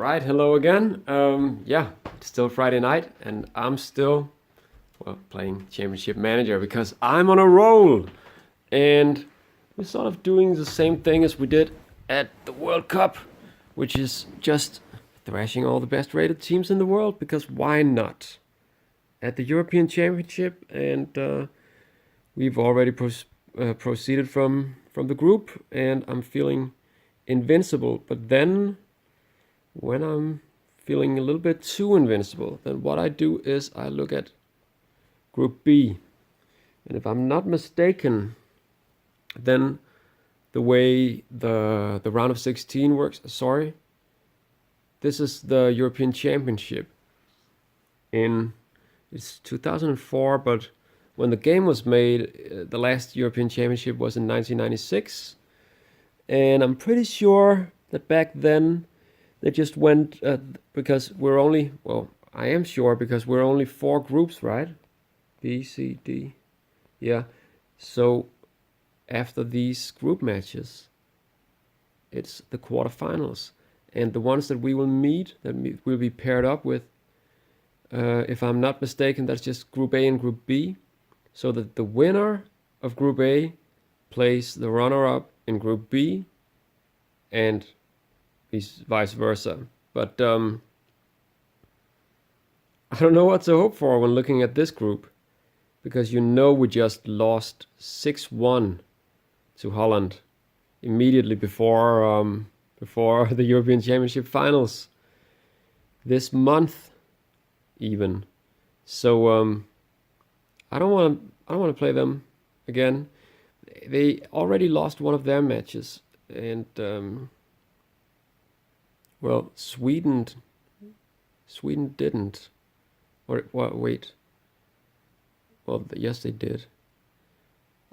Right, hello again. Yeah, it's still Friday night, and I'm still, well, playing Championship Manager because I'm on a roll. And we're sort of doing the same thing as we did at the World Cup, which is just thrashing all the best rated teams in the world, because why not? At the European Championship, and we've already proceeded from the group, and I'm feeling invincible. But then when I'm feeling a little bit too invincible, then what I do is I look at Group B. And if I'm not mistaken, then the way the round of 16 works, sorry, this is the European Championship. It's 2004, but when the game was made, the last European Championship was in 1996. And I'm pretty sure that back then they just went, because we're only, well, I am sure because we're only 4 groups, right? B, C, D. Yeah. So after these group matches, it's the quarterfinals. And the ones that we will meet, that will be paired up with, if I'm not mistaken, that's just Group A and Group B. So that the winner of Group A plays the runner-up in Group B, and vice versa. But I don't know what to hope for when looking at this group, because we just lost 6-1 to Holland immediately before the European Championship finals this month even. So I don't want to play them again. They already lost one of their matches, and well, Sweden didn't. Or wait. Well, yes, they did.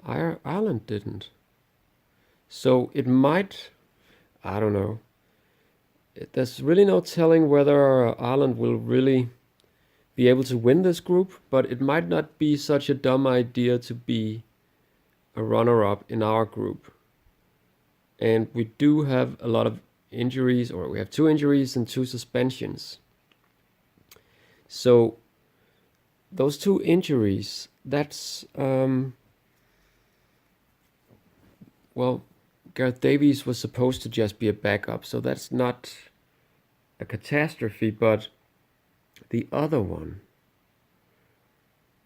Ireland didn't. So it might. I don't know. There's really no telling whether Ireland will really be able to win this group, but it might not be such a dumb idea to be a runner-up in our group. And we do have a lot of injuries, or we have 2 injuries and 2 suspensions. So those 2 injuries, that's well, Gareth Davies was supposed to just be a backup, so that's not a catastrophe. But the other one,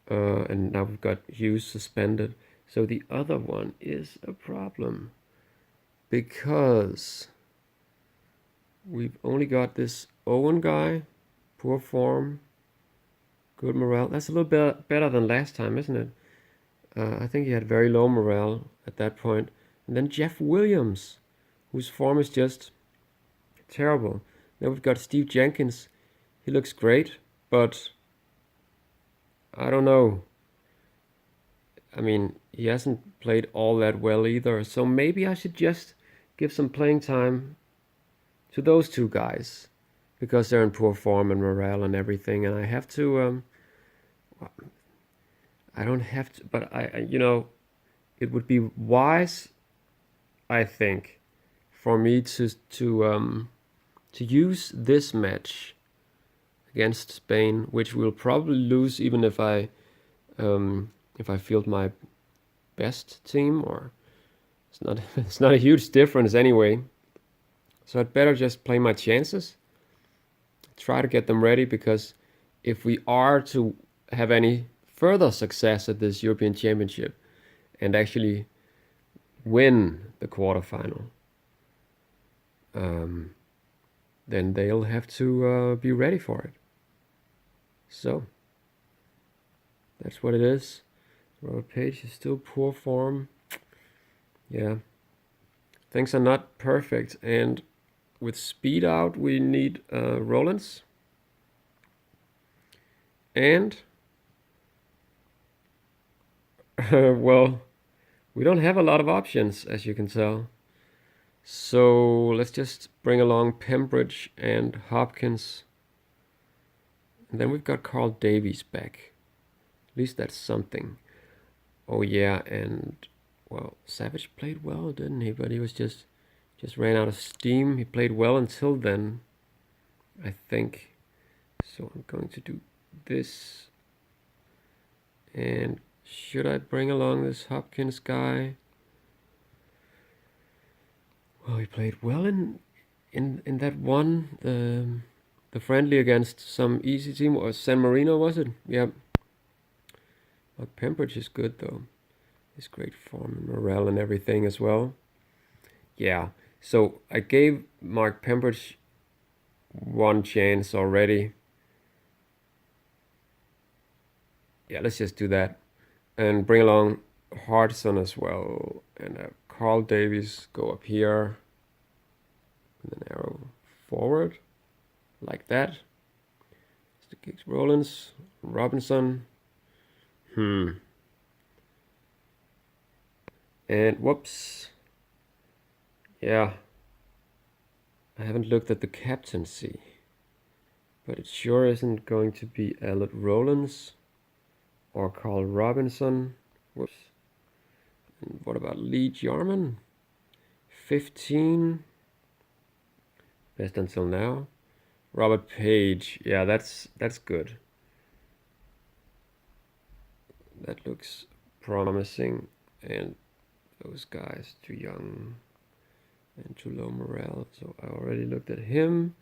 and now we've got Hughes suspended, so the other one is a problem, because we've only got this Owen guy, poor form, good morale. That's a little bit better than last time, isn't it? I think he had very low morale at that point. And then Jeff Williams, whose form is just terrible. Then we've got Steve Jenkins. He looks great, but I don't know. I mean, he hasn't played all that well either. So maybe I should just give some playing time to those 2 guys, because they're in poor form and morale and everything. And I have to, I don't have to, but it would be wise, I think, for me to use this match against Spain, which we'll probably lose even if I field my best team, or it's not a huge difference anyway. So I'd better just play my chances, try to get them ready, because if we are to have any further success at this European Championship and actually win the quarterfinal, then they'll have to be ready for it. So that's what it is. Robert Page is still poor form. Yeah, things are not perfect, and with speed out we need Rollins, and well, we don't have a lot of options, as you can tell. So let's just bring along Pembridge and Hopkins. And then we've got Carl Davies back. At least that's something. Oh yeah, and well, Savage played well, didn't he? But he was just ran out of steam. He played well until then. I think. So I'm going to do this. And should I bring along this Hopkins guy? Well, he played well in that one, the friendly against some easy team, or San Marino, was it? Yeah. But Pembridge is good though. He's great form and morale and everything as well. Yeah. So I gave Mark Pembridge one chance already. Yeah, let's just do that. And bring along Hartson as well. And Carl Davies go up here. And then arrow forward. Like that. Mr. Giggs Rollins. Robinson. And whoops. Yeah. I haven't looked at the captaincy. But it sure isn't going to be Elliot Rollins or Carl Robinson. Whoops. And what about Lee Jarman? 15. Best until now. Robert Page. Yeah, that's good. That looks promising. And those guys too young and too low morale. So I already looked at him.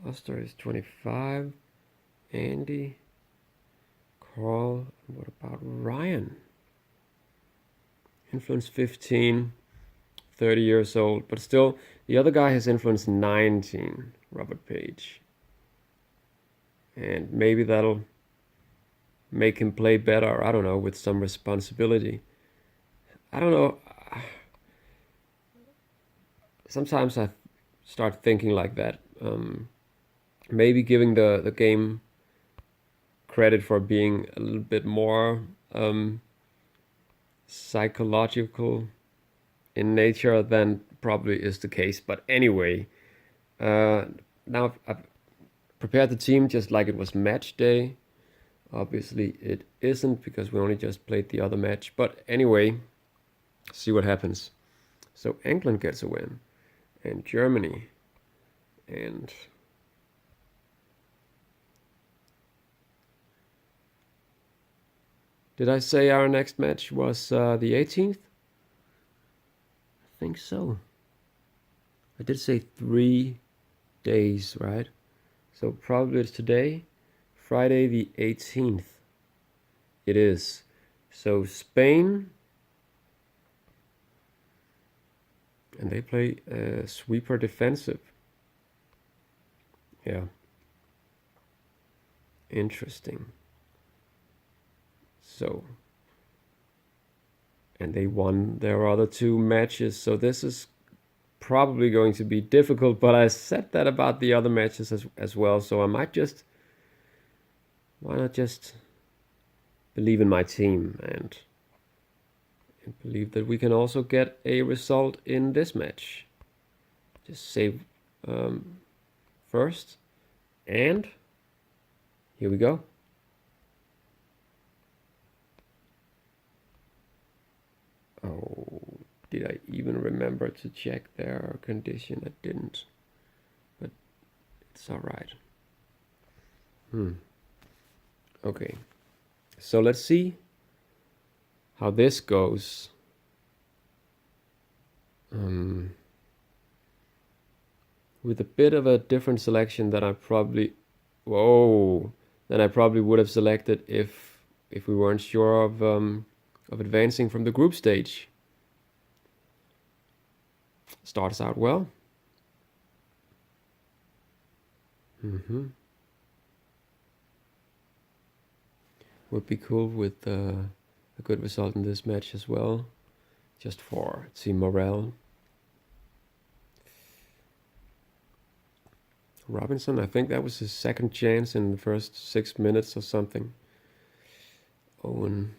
Oster is 25. Andy. Carl. What about Ryan? Influence 15. 30 years old. But still, the other guy has influence 19. Robert Page. And maybe that'll make him play better. I don't know, with some responsibility. I don't know. Sometimes I start thinking like that. Maybe giving the game credit for being a little bit more psychological in nature than probably is the case. But anyway, now I've prepared the team just like it was match day. Obviously it isn't because we only just played the other match. But anyway, see what happens. So England gets a win. And Germany. And did I say our next match was the 18th? I think so. I did say 3 days, right? So probably it's today, Friday the 18th. It is. So Spain, and they play sweeper defensive. Yeah. Interesting. So, and they won their other 2 matches, so this is probably going to be difficult, but I said that about the other matches as well, so I might just, why not just believe in my team and believe that we can also get a result in this match. Just save first, and here we go. Oh, did I even remember to check their condition? I didn't, but it's all right. Okay, so let's see how this goes. With a bit of a different selection than I probably, than I probably would have selected if we weren't sure of advancing from the group stage. Starts out well. Would be cool with a good result in this match as well, just for team morale. Robinson, I think that was his second chance in the first 6 minutes or something. Owen.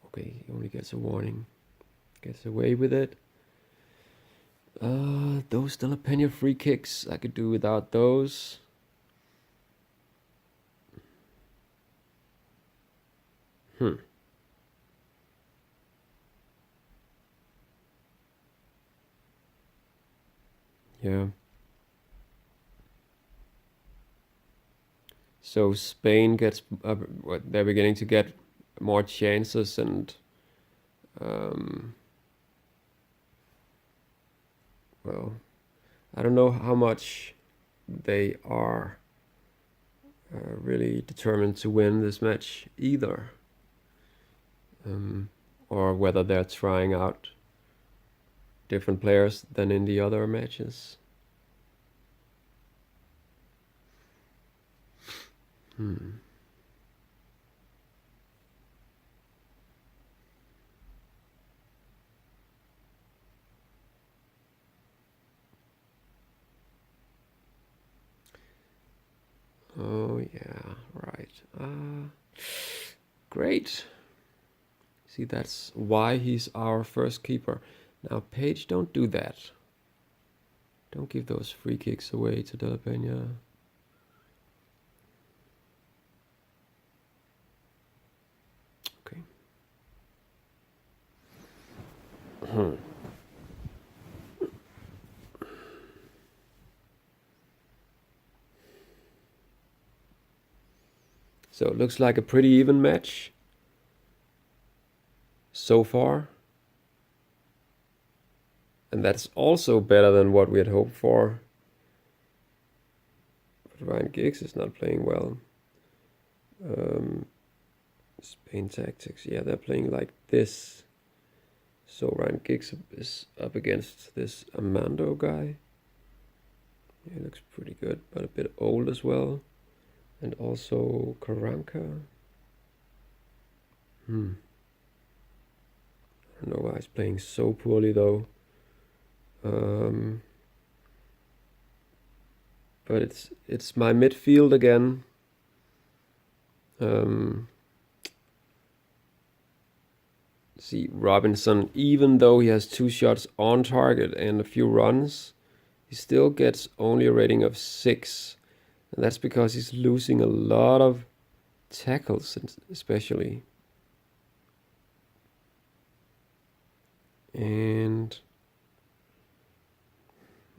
Okay, he only gets a warning. Gets away with it. Those jalapeno free kicks. I could do without those. Yeah. So Spain gets, they're beginning to get more chances, and well, I don't know how much they are really determined to win this match either, or whether they're trying out different players than in the other matches. Oh yeah, right. Great. See, that's why he's our first keeper. Now, Page, don't do that. Don't give those free kicks away to De La Peña. Okay. So it looks like a pretty even match so far. And that's also better than what we had hoped for. But Ryan Giggs is not playing well. Spain tactics, yeah, they're playing like this. So Ryan Giggs is up against this Amando guy. He looks pretty good, but a bit old as well. And also Karanka. I don't know why he's playing so poorly though. But it's my midfield again. See, Robinson, even though he has 2 shots on target and a few runs, he still gets only a rating of 6. And that's because he's losing a lot of tackles, especially. And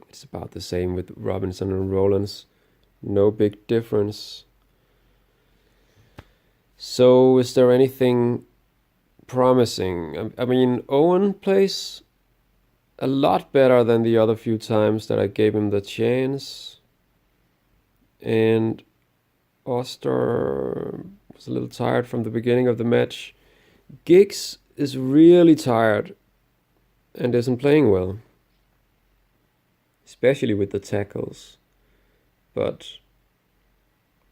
it's about the same with Robinson and Rollins. No big difference. So is there anything promising? I mean, Owen plays a lot better than the other few times that I gave him the chance. And Oster was a little tired from the beginning of the match. Giggs is really tired and isn't playing well, especially with the tackles. But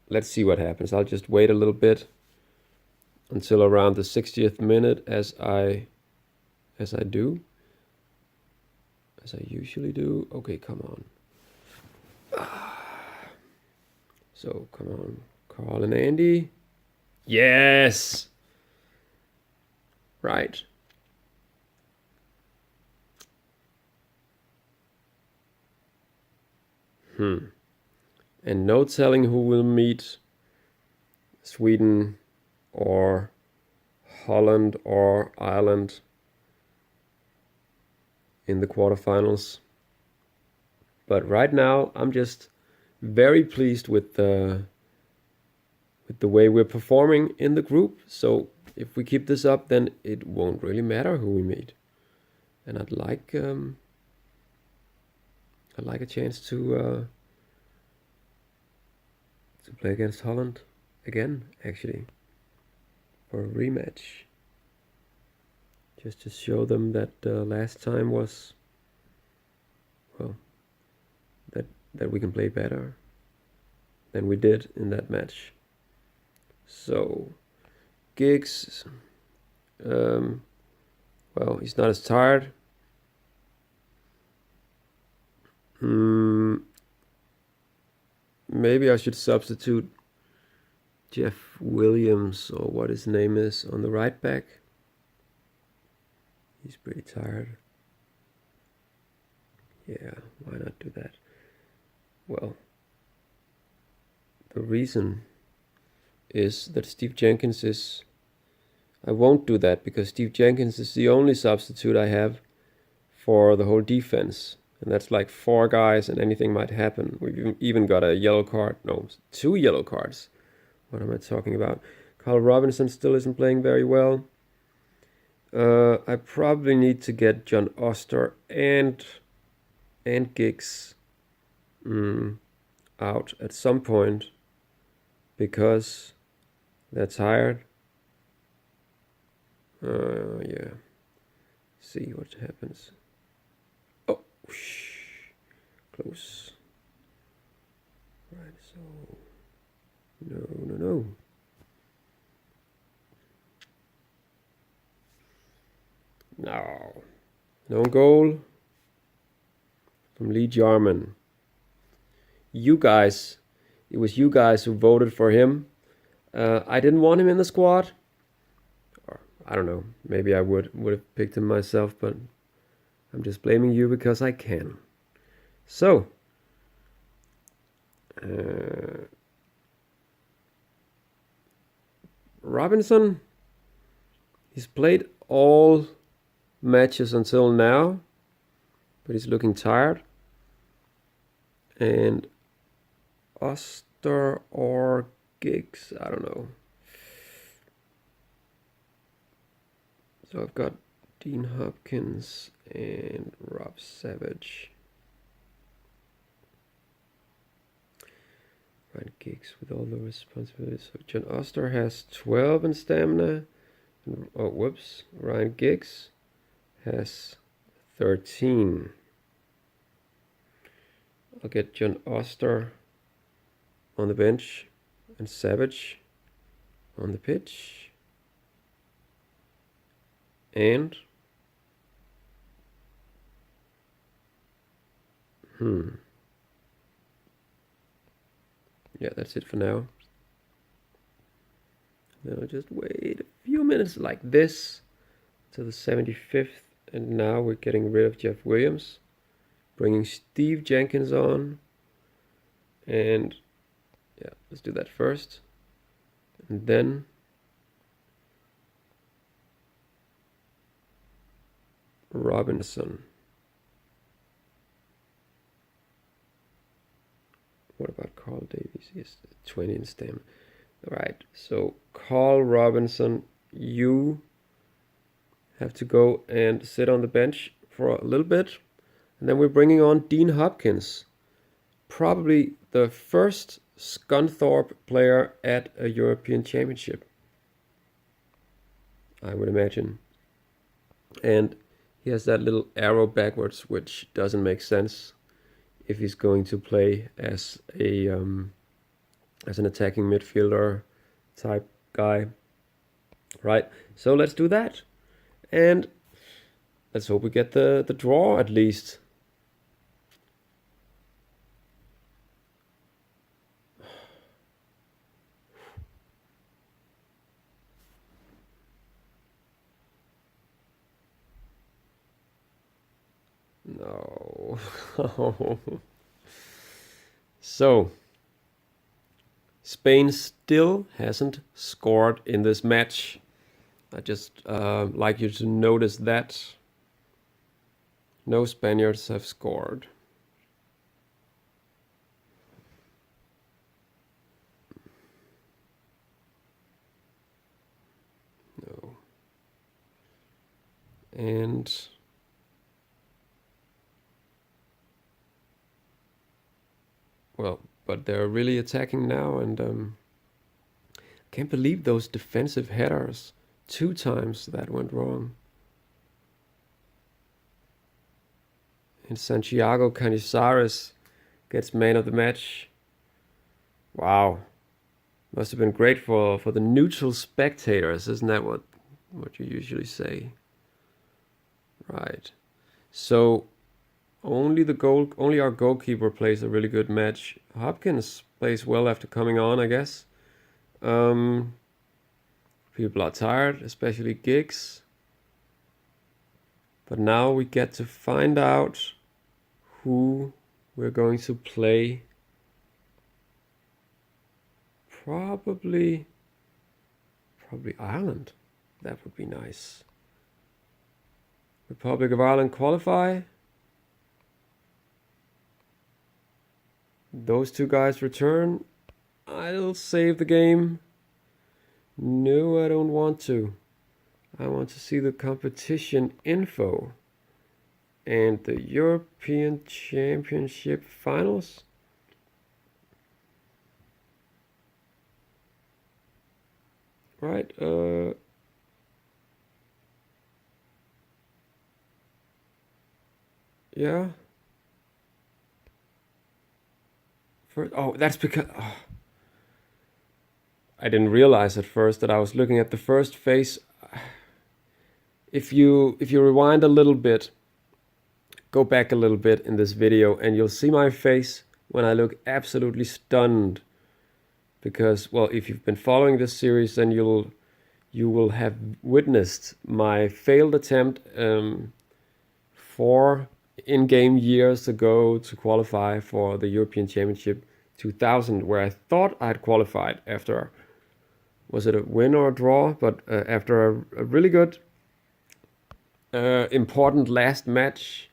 let's see what happens. I'll just wait a little bit until around the 60th minute, as I usually do. Okay, come on. So come on, Carl and Andy. Yes. Right. And no telling who will meet Sweden or Holland or Ireland in the quarterfinals. But right now, I'm just very pleased with the way we're performing in the group. So if we keep this up, then it won't really matter who we meet. And I'd like a chance to play against Holland again, actually, for a rematch. Just to show them that last time was, well, that we can play better than we did in that match. So, Giggs, well, he's not as tired. Maybe I should substitute Jeff Williams, or what his name is, on the right back. He's pretty tired. Yeah, why not do that? Well, the reason is that Steve Jenkins is... I won't do that because Steve Jenkins is the only substitute I have for the whole defense. And that's like 4 guys and anything might happen. We've even got a yellow card. No, 2 yellow cards what am I talking about? Carl Robinson still isn't playing very well. I probably need to get John Oster and Giggs out at some point because they're tired. Yeah. See what happens. Oh, close. Right, so no. No goal from Lee Jarman. You guys, it was you guys who voted for him. I didn't want him in the squad. Or I don't know. Maybe I would have picked him myself, but I'm just blaming you because I can. So, Robinson, he's played all matches until now, but he's looking tired. And Oster or Giggs, I don't know. So I've got Dean Hopkins and Rob Savage. Ryan Giggs with all the responsibilities. So John Oster has 12 in stamina. Oh, whoops. Ryan Giggs has 13. I'll get John Oster on the bench and Savage on the pitch. And yeah, that's it for now. Then I'll just wait a few minutes like this to the 75th, and now we're getting rid of Jeff Williams, bringing Steve Jenkins on, and yeah, let's do that first, and then Robinson. What about Carl Davies? Yes, 20 in stamina. All right, so Carl Robinson, you have to go and sit on the bench for a little bit, and then we're bringing on Dean Hopkins, probably the first Scunthorpe player at a European Championship, I would imagine. And he has that little arrow backwards, which doesn't make sense if he's going to play as an attacking midfielder type guy, right? So let's do that, and let's hope we get the draw at least. No. So, Spain still hasn't scored in this match. I just like you to notice that. No Spaniards have scored. No. And well, but they're really attacking now, and can't believe those defensive headers. 2 times that went wrong. And Santiago Canizares gets man of the match. Wow. Must have been great for the neutral spectators, isn't that what you usually say? Right. So only our goalkeeper plays a really good match. Hopkins plays well after coming on, I guess. People are tired, especially Giggs. But now we get to find out who we're going to play. Probably Ireland. That would be nice. Republic of Ireland qualify. Those 2 guys return. I'll save the game No, I don't want to. I want to see the competition info and the European Championship finals. Right, yeah. Oh, that's because I didn't realize at first that I was looking at the first phase. If you rewind a little bit, go back a little bit in this video, and you'll see my face when I look absolutely stunned. Because, well, if you've been following this series, then you will have witnessed my failed attempt 4 in-game years ago to qualify for the European Championship 2000, where I thought I'd qualified after, was it a win or a draw? But after a really good, important last match,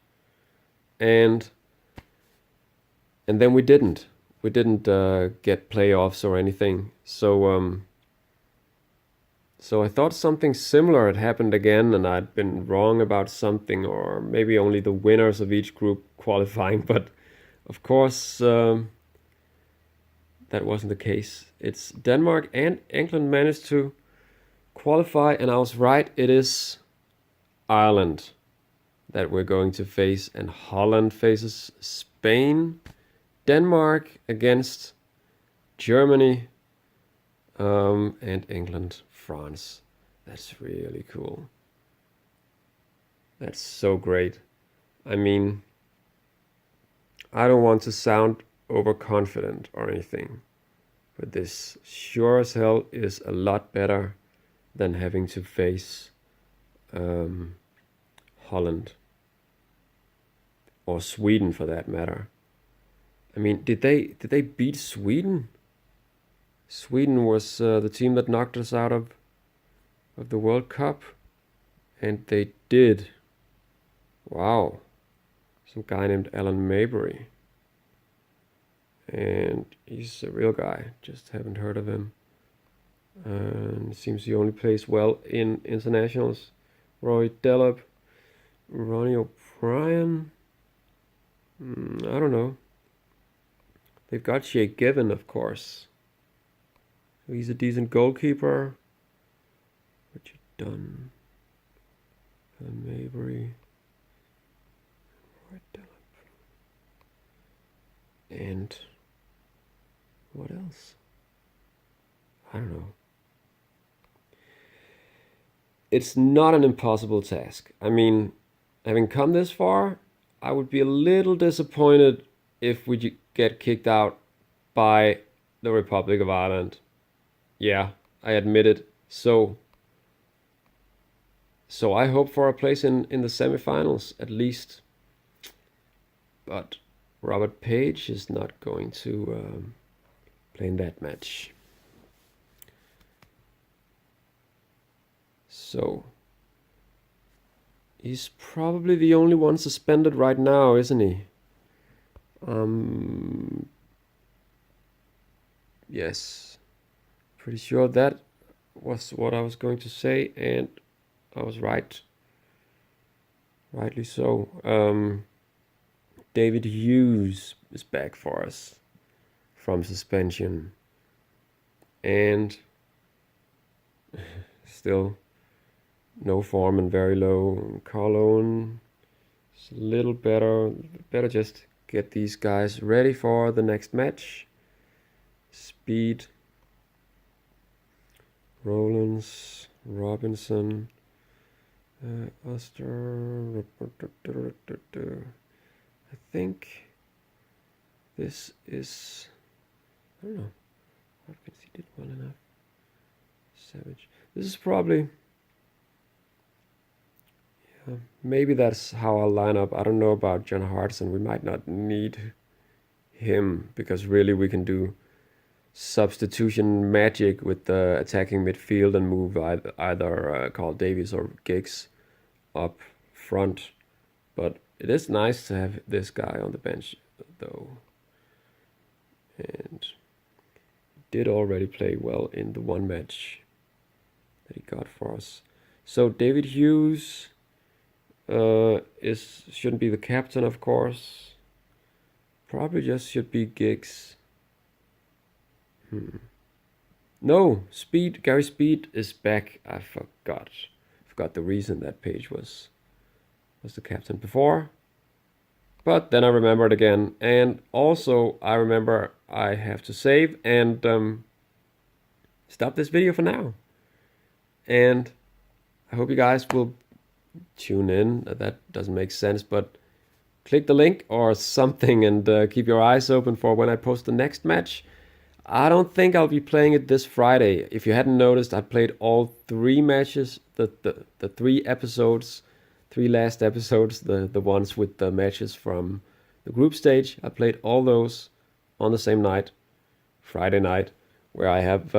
and then we didn't. We didn't get playoffs or anything. So I thought something similar had happened again, and I'd been wrong about something, or maybe only the winners of each group qualifying. But of course, that wasn't the case. It's Denmark and England managed to qualify, and I was right. It is Ireland that we're going to face, and Holland faces Spain. Denmark against Germany, and England, France. That's really cool. That's so great. I mean, I don't want to sound overconfident or anything, but this sure as hell is a lot better than having to face Holland or Sweden for that matter. I mean, did they beat Sweden? Sweden was the team that knocked us out of the World Cup, and they did. Wow, some guy named Alan Mabry, and he's a real guy. Just haven't heard of him. And seems he only plays well in internationals. Roy Delop, Ronnie O'Brien. I don't know. They've got Shea Given, of course. He's a decent goalkeeper. Richard Dunn, Alan Mabry, Roy Delop, and what else? I don't know. It's not an impossible task. I mean, having come this far, I would be a little disappointed if we get kicked out by the Republic of Ireland. Yeah, I admit it. So I hope for a place in the semifinals at least. But Robert Page is not going to play in that match. So he's probably the only one suspended right now, isn't he? Yes, pretty sure that was what I was going to say, and I was right. Rightly so. David Hughes is back for us from suspension, and still no form and very low. Carl Owen is a little better. Better just get these guys ready for the next match. Speed. Rollins, Robinson, Oster. I think this is, I don't know. Hopkins, he did well enough. Savage. This is probably, yeah, maybe that's how I'll line up. I don't know about John Hartson. We might not need him because really we can do substitution magic with the attacking midfield and move either Carl Davies or Giggs up front. But it is nice to have this guy on the bench, though. And did already play well in the one match that he got for us. So David Hughes shouldn't be the captain, of course. Probably just should be Giggs. No, Speed. Gary Speed is back. I forgot the reason that page was the captain before. But then I remembered again, and also I remember I have to save and stop this video for now. And I hope you guys will tune in. That doesn't make sense, but click the link or something and keep your eyes open for when I post the next match. I don't think I'll be playing it this Friday. If you hadn't noticed, I played all 3 matches, the 3 episodes, 3 last episodes, the ones with the matches from the group stage. I played all those on the same night, Friday night, where I have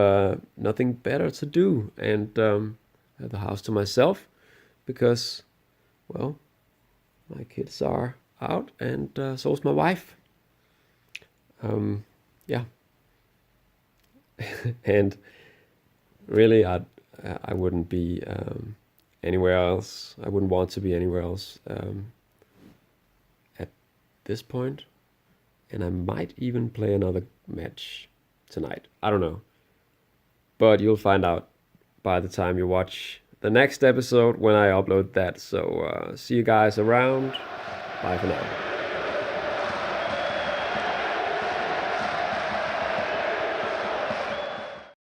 nothing better to do and have the house to myself because, well, my kids are out and so's my wife. Yeah. And really, I wouldn't be anywhere else. I wouldn't want to be anywhere else at this point. And I might even play another match tonight. I don't know. But you'll find out by the time you watch the next episode when I upload that. So see you guys around. Bye for now.